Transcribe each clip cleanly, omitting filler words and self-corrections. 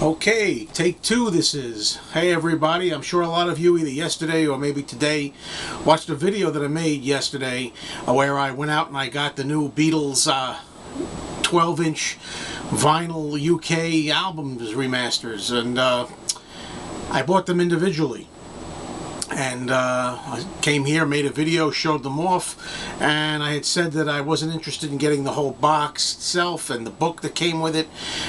Okay, take two this is. Hey everybody, I'm sure a lot of you either yesterday or maybe today watched a video that I made yesterday where I went out and I got the new Beatles 12-inch vinyl UK albums remasters, and I bought them individually. And I came here, made a video, showed them off, and I had said that I wasn't interested in getting the whole box itself and the book that came with it.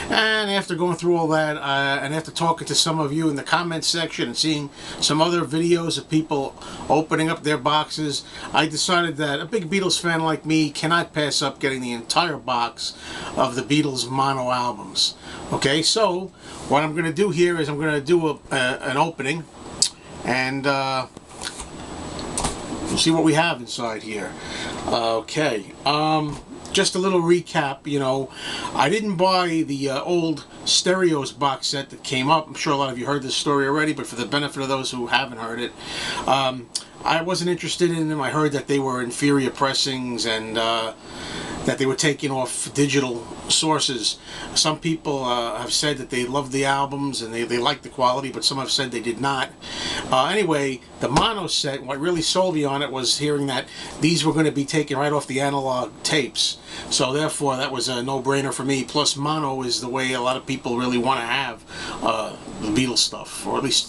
And after going through all that, and after talking to some of you in the comments section and seeing some other videos of people opening up their boxes, I decided that a big Beatles fan like me cannot pass up getting the entire box of the Beatles mono albums. Okay, so what I'm going to do here is I'm going to do an opening, and we'll see what we have inside here. Okay, just a little recap. You know, I didn't buy the old Stereos box set that came up. I'm sure a lot of you heard this story already, but for the benefit of those who haven't heard it, I wasn't interested in them. I heard that they were inferior pressings and that they were taken off digital sources. Some people have said that they loved the albums and they liked the quality, but some have said they did not. Anyway, the mono set, what really sold me on it was hearing that these were going to be taken right off the analog tapes. So therefore that was a no-brainer for me. Plus mono is the way a lot of people really want to have the Beatles stuff, or at least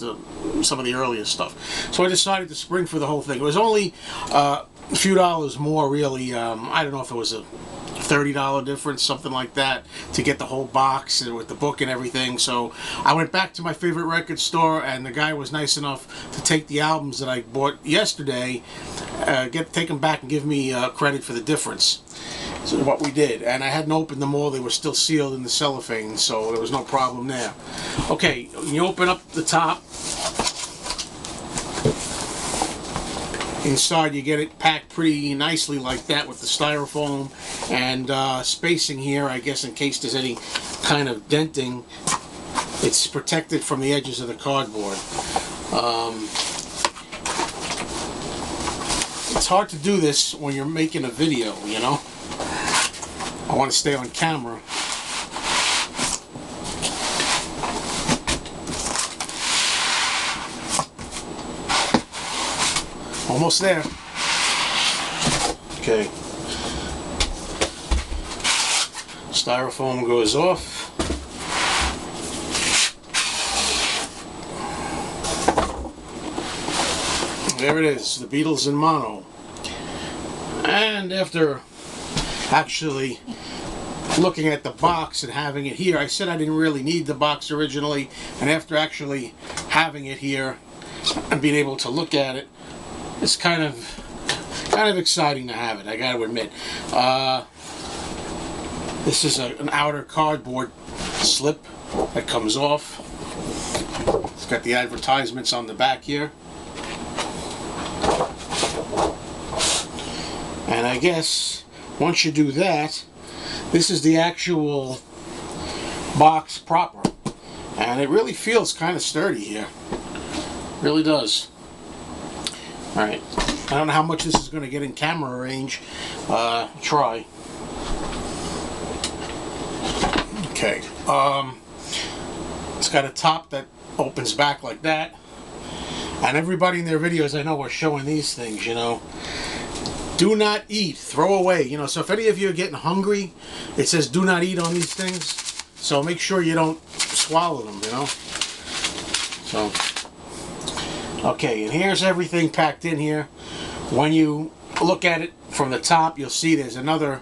some of the earlier stuff. So I decided to spring for the whole thing. It was only a few dollars more, really. I don't know if it was a $30 difference, something like that, to get the whole box and with the book and everything. So I went back to my favorite record store, and the guy was nice enough to take the albums that I bought yesterday, take them back and give me credit for the difference. So what we did, and I hadn't opened them all. They were still sealed in the cellophane, so there was no problem there. Okay, you open up the top. Inside you get it packed pretty nicely like that with the styrofoam and spacing here, I guess, in case there's any kind of denting. It's protected from the edges of the cardboard. It's hard to do this when you're making a video, you know. I want to stay on camera. Almost there. Okay. Styrofoam goes off. There it is, the Beatles in mono. And after actually looking at the box and having it here, I said I didn't really need the box originally, and after actually having it here and being able to look at it, it's kind of exciting to have it, I gotta admit. This is an outer cardboard slip that comes off. It's got the advertisements on the back here. And I guess once you do that, this is the actual box proper. And it really feels kind of sturdy here. It really does. Alright, I don't know how much this is going to get in camera range. Try. Okay, it's got a top that opens back like that. And everybody in their videos I know are showing these things, you know. Do not eat, throw away, you know. So if any of you are getting hungry, it says do not eat on these things. So make sure you don't swallow them, you know. So, okay, and here's everything packed in here. When you look at it from the top, you'll see there's another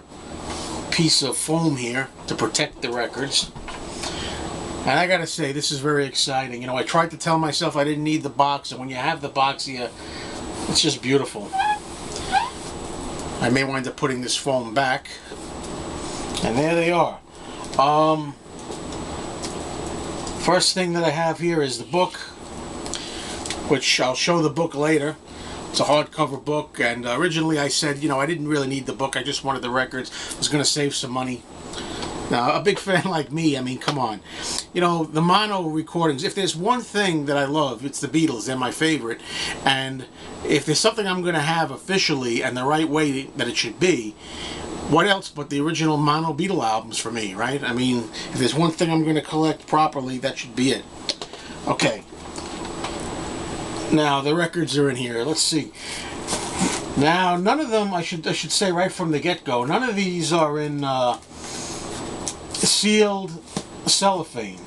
piece of foam here to protect the records. And I gotta say, this is very exciting. You know, I tried to tell myself I didn't need the box, and when you have the box here, it's just beautiful. I may wind up putting this foam back. And there they are. First thing that I have here is the book, which I'll show the book later. It's a hardcover book, and originally I said, you know, I didn't really need the book, I just wanted the records. I was going to save some money. Now, a big fan like me, I mean, come on. You know, the mono recordings, if there's one thing that I love, it's the Beatles. They're my favorite. And if there's something I'm going to have officially and the right way that it should be, what else but the original mono Beatle albums for me, right? I mean, if there's one thing I'm going to collect properly, that should be it. Okay. Now, the records are in here. Let's see. Now, none of them, I should say right from the get-go, none of these are in sealed cellophane.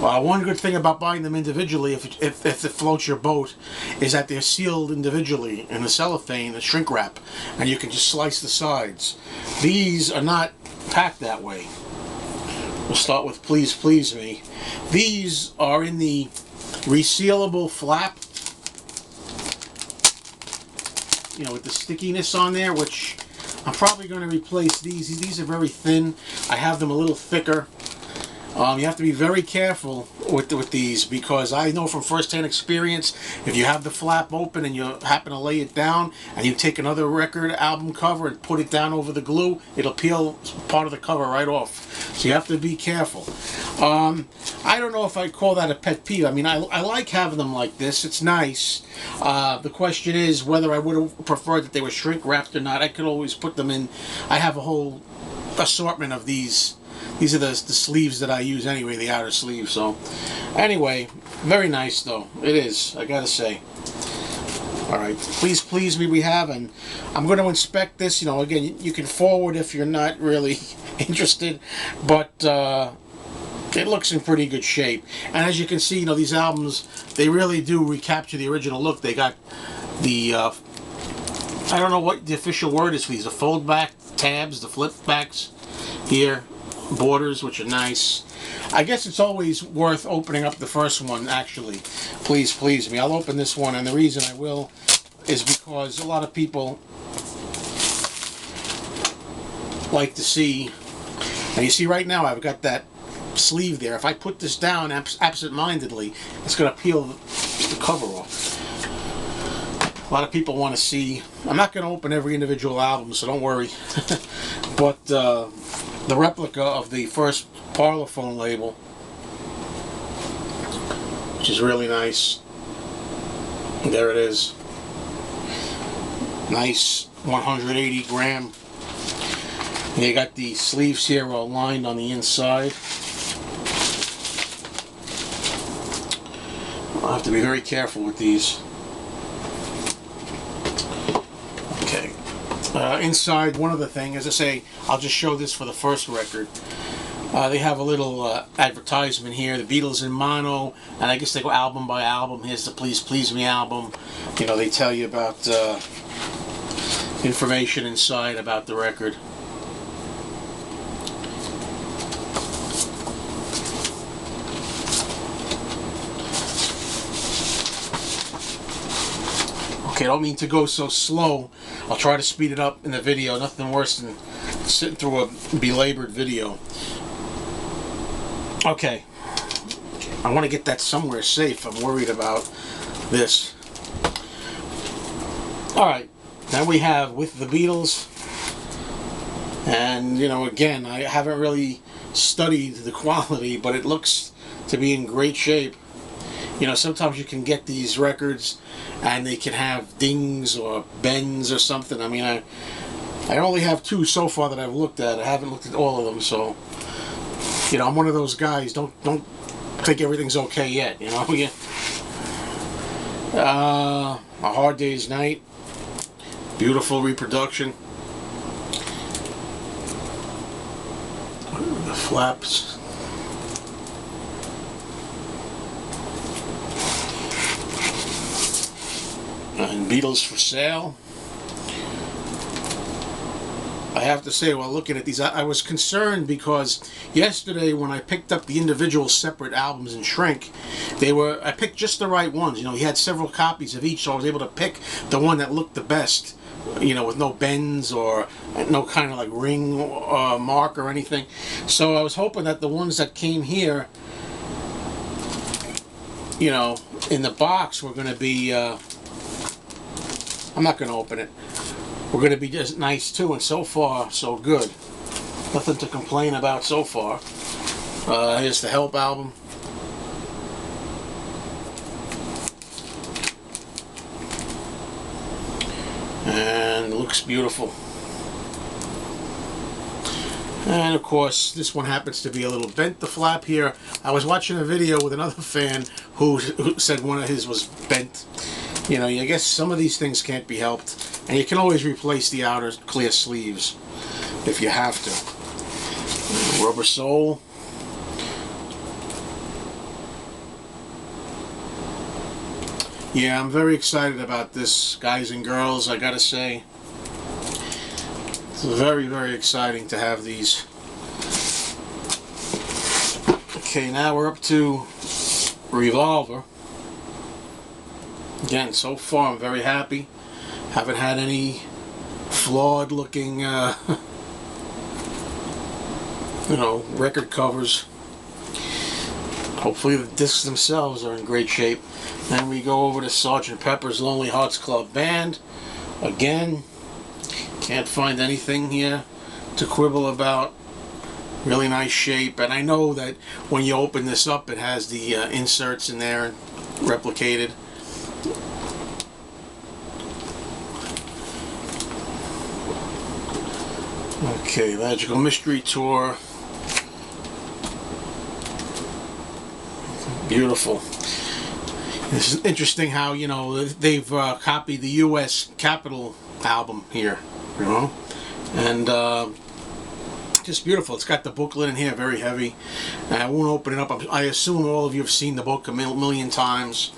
One good thing about buying them individually, if it floats your boat, is that they're sealed individually in the cellophane, the shrink wrap, and you can just slice the sides. These are not packed that way. We'll start with Please Please Me. These are in the resealable flap, you know, with the stickiness on there, which I'm probably going to replace these. These are very thin. I have them a little thicker. You have to be very careful with these, because I know from first-hand experience, if you have the flap open and you happen to lay it down and you take another record album cover and put it down over the glue, it'll peel part of the cover right off. So you have to be careful. I don't know if I'd call that a pet peeve. I mean, I like having them like this. It's nice. The question is whether I would have preferred that they were shrink wrapped or not. I could always put them in. I have a whole assortment of these. These are the sleeves that I use anyway, the outer sleeves. So, anyway, very nice though. It is, I gotta say. Alright, Please Please Me we have, and I'm going to inspect this. You know, again, you can forward if you're not really interested, but it looks in pretty good shape. And as you can see, you know, these albums, they really do recapture the original look. They got the, I don't know what the official word is for these, the fold back tabs, the flip backs here. Borders, which are nice. I guess it's always worth opening up the first one, actually. Please Please Me. I'll open this one, and the reason I will is because a lot of people like to see, and you see right now I've got that sleeve there. If I put this down absent-mindedly, it's going to peel the cover off. A lot of people want to see. I'm not going to open every individual album, so don't worry. But the replica of the first Parlophone label, which is really nice. There it is. Nice 180 gram. And you got the sleeves here all lined on the inside. I'll have to be very careful with these. Okay. Inside, one other thing, as I say, I'll just show this for the first record. They have a little advertisement here, the Beatles in mono, and I guess they go album by album. Here's the Please Please Me album. You know, they tell you about information inside about the record. Okay, I don't mean to go so slow. I'll try to speed it up in the video. Nothing worse than sitting through a belabored video. Okay. I want to get that somewhere safe. I'm worried about this. Alright. Now we have With the Beatles. And, you know, again, I haven't really studied the quality, but it looks to be in great shape. You know, sometimes you can get these records and they can have dings or bends or something. I mean, I only have two so far that I've looked at. I haven't looked at all of them, so, you know, I'm one of those guys. Don't think everything's okay yet, you know. A Hard Day's Night. Beautiful reproduction. The flaps. And Beatles for Sale. I have to say, while looking at these, I was concerned because yesterday when I picked up the individual separate albums in shrink, I picked just the right ones. You know, he had several copies of each, so I was able to pick the one that looked the best. You know, with no bends or no kind of like ring mark or anything. So I was hoping that the ones that came here, you know, in the box were going to be, I'm not going to open it, we're going to be just nice too, and so far, so good. Nothing to complain about so far. Here's the Help album. And it looks beautiful. And of course, this one happens to be a little bent, the flap here. I was watching a video with another fan who said one of his was bent. You know, I guess some of these things can't be helped. And you can always replace the outer clear sleeves if you have to. Rubber sole. Yeah, I'm very excited about this, guys and girls, I gotta say. It's very, very exciting to have these. Okay, now we're up to Revolver. Again, so far I'm very happy. Haven't had any flawed looking, you know, record covers. Hopefully the discs themselves are in great shape. Then we go over to Sgt. Pepper's Lonely Hearts Club Band. Again, can't find anything here to quibble about. Really nice shape, and I know that when you open this up it has the inserts in there replicated. Okay, Magical Mystery Tour. Beautiful. This is interesting how, you know, they've copied the U.S. Capitol album here, you know, and just beautiful. It's got the booklet in here, very heavy. And I won't open it up. I assume all of you have seen the book a million times.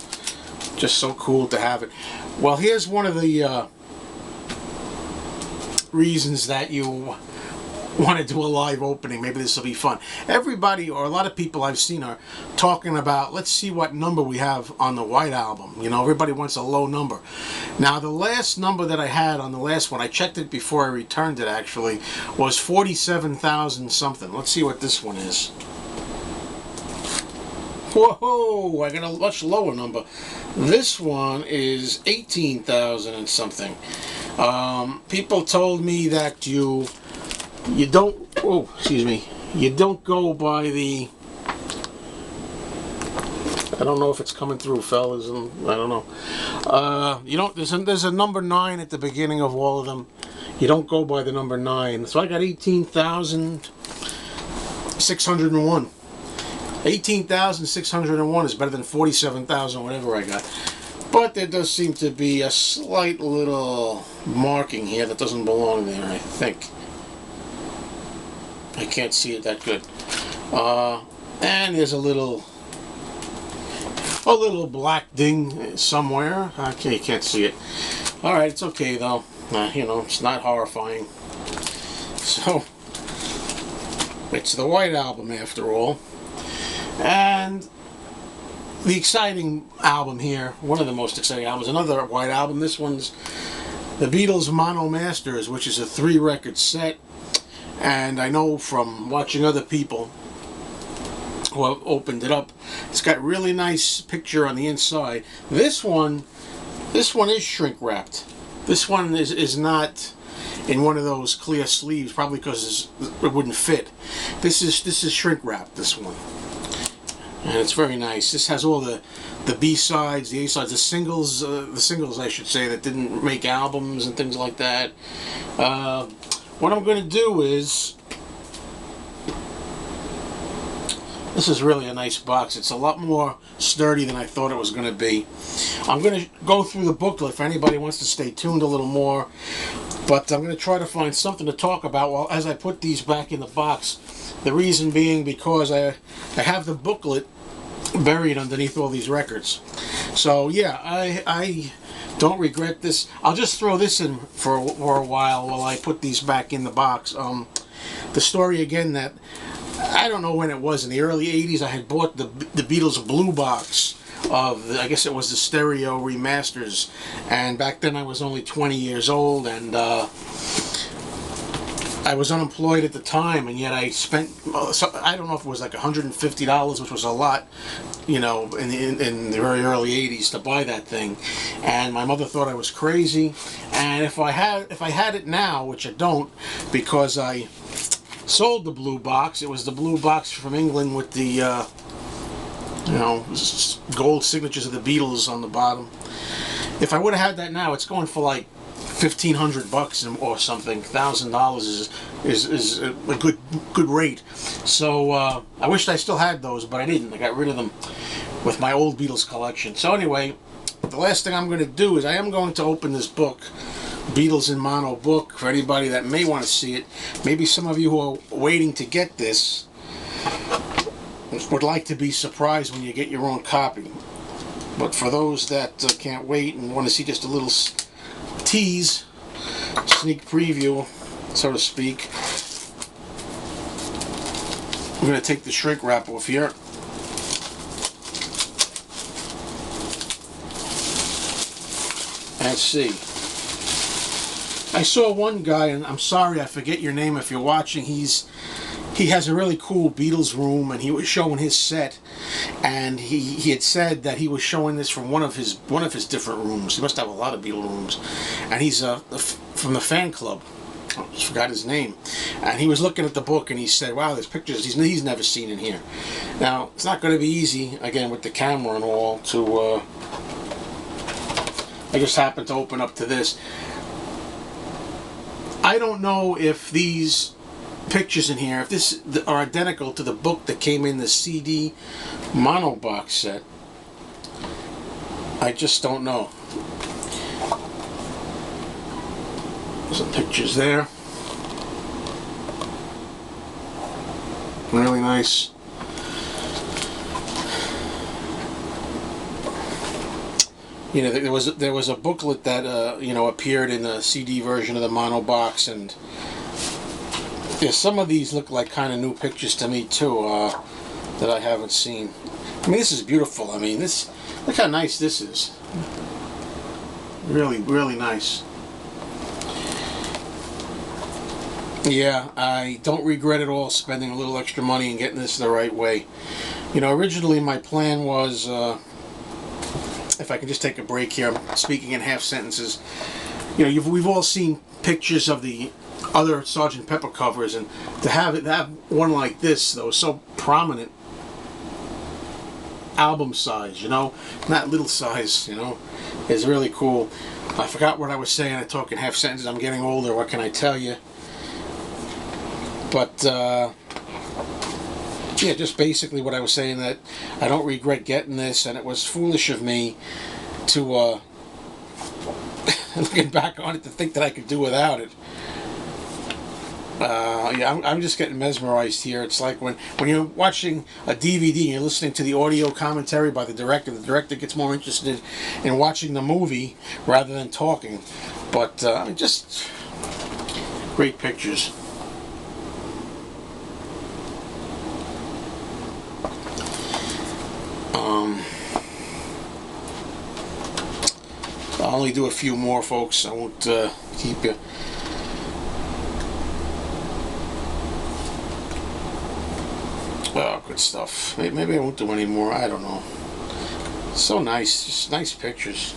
Just so cool to have it. Well, here's one of the reasons that you want to do a live opening. Maybe this will be fun. Everybody, or a lot of people I've seen, are talking about, let's see what number we have on the White Album. You know, everybody wants a low number. Now, the last number that I had on the last one, I checked it before I returned it actually, was 47,000 something. Let's see what this one is. Whoa, I got a much lower number. This one is 18,000 and something. People told me that you don't, oh, excuse me, you don't go by the, I don't know if it's coming through, fellas, and I don't know. You don't, there's a number 9 at the beginning of all of them. You don't go by the number 9. So I got 18,601. 18,601 is better than 47,000, whatever I got. But there does seem to be a slight little marking here that doesn't belong there, I think. I can't see it that good. And there's a little black ding somewhere. Okay, you can't see it. Alright, it's okay though. You know, it's not horrifying. So, it's the White Album after all. And the exciting album here, one of the most exciting albums, another White Album. This one's the Beatles Mono Masters, which is a 3-record set. And I know from watching other people who have opened it up, it's got really nice picture on the inside. This one is shrink wrapped. This one is not in one of those clear sleeves, probably because it wouldn't fit. This is shrink wrapped, this one. And it's very nice. This has all the B-sides, the A-sides, the singles I should say, that didn't make albums and things like that. What I'm going to do is, this is really a nice box. It's a lot more sturdy than I thought it was going to be. I'm going to go through the booklet if anybody wants to stay tuned a little more. But I'm going to try to find something to talk about while as I put these back in the box. The reason being because I have the booklet buried underneath all these records. So yeah, I don't regret this. I'll just throw this in for a while I put these back in the box. The story again that, I don't know when it was, in the early 80s I had bought the Beatles blue box of, I guess it was the stereo remasters, and back then I was only 20 years old, and I was unemployed at the time, and yet I spent, I don't know if it was like $150, which was a lot, you know, in the very early 80s to buy that thing. And my mother thought I was crazy, and if I had it now, which I don't, because I sold the blue box. It was the blue box from England with the you know, gold signatures of the Beatles on the bottom. If I would have had that now, it's going for like $1,500 or something. $1,000 is a good rate. So I wished I still had those, but I didn't. I got rid of them with my old Beatles collection. So anyway, the last thing I'm going to do is I am going to open this book, Beatles in Mono book, for anybody that may want to see it. Maybe some of you who are waiting to get this would like to be surprised when you get your own copy. But for those that can't wait and want to see just a little tease, sneak preview, so to speak, I'm going to take the shrink wrap off here. Let's see. I saw one guy, and I'm sorry I forget your name if you're watching. He has a really cool Beatles room, and he was showing his set, and he had said that he was showing this from one of his different rooms. He must have a lot of Beatles rooms, and he's from the fan club. I just forgot his name, and he was looking at the book, and he said, "Wow, there's pictures he's never seen in here." Now it's not going to be easy again with the camera and all to. I just happened to open up to this. I don't know if these pictures in here, if this are identical to the book that came in the CD mono box set. I just don't know. Some pictures there. Really nice. You know, there was a booklet that you know, appeared in the CD version of the mono box, and yeah, some of these look like kind of new pictures to me too, that I haven't seen. I mean, this is beautiful. I mean, look how nice this is. Really, really nice. Yeah, I don't regret at all spending a little extra money and getting this the right way. You know, originally my plan was, if I can just take a break here, I'm speaking in half sentences. You know, we've all seen pictures of the other Sgt. Pepper covers, and to have one like this, though, so prominent, album size, you know, not little size, you know, is really cool. I forgot what I was saying. I talk in half sentences. I'm getting older. What can I tell you? But yeah, just basically what I was saying, that I don't regret getting this, and it was foolish of me to looking back on it, to think that I could do without it. Yeah, I'm just getting mesmerized here. It's like when you're watching a DVD and you're listening to the audio commentary by the director gets more interested in watching the movie rather than talking. But just great pictures. I'll only do a few more, folks. I won't keep you. Oh, good stuff. Maybe I won't do any more. I don't know. So nice. Just nice pictures.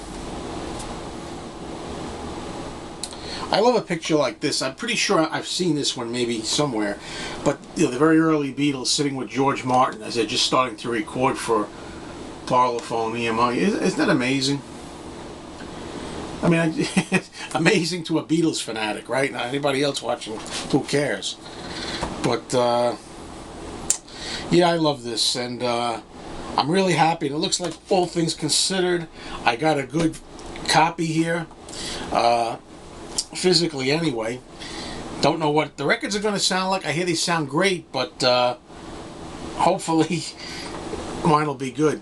I love a picture like this. I'm pretty sure I've seen this one maybe somewhere. But you know, the very early Beatles sitting with George Martin as they're just starting to record for Parlophone EMI. Isn't that amazing? I mean, amazing to a Beatles fanatic, right? Now, anybody else watching, who cares? But yeah, I love this, and I'm really happy. And it looks like, all things considered, I got a good copy here, physically anyway. Don't know what the records are going to sound like. I hear they sound great, but hopefully mine will be good.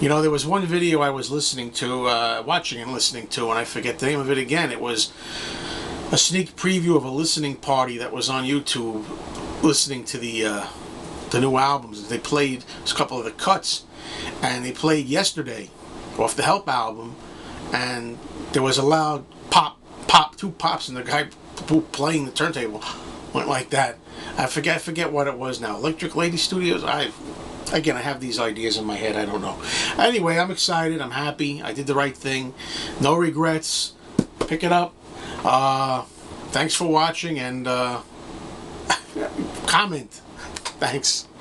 You know, there was one video I was listening to, watching and listening to, and I forget the name of it again. It was a sneak preview of a listening party that was on YouTube, listening to the new albums. They played a couple of the cuts, and they played Yesterday off the Help album, and there was a loud pop, two pops, and the guy playing the turntable went like that. I forget what it was now. Electric Lady Studios? Again, I have these ideas in my head. I don't know. Anyway, I'm excited. I'm happy. I did the right thing. No regrets. Pick it up. Thanks for watching, and comment. Thanks.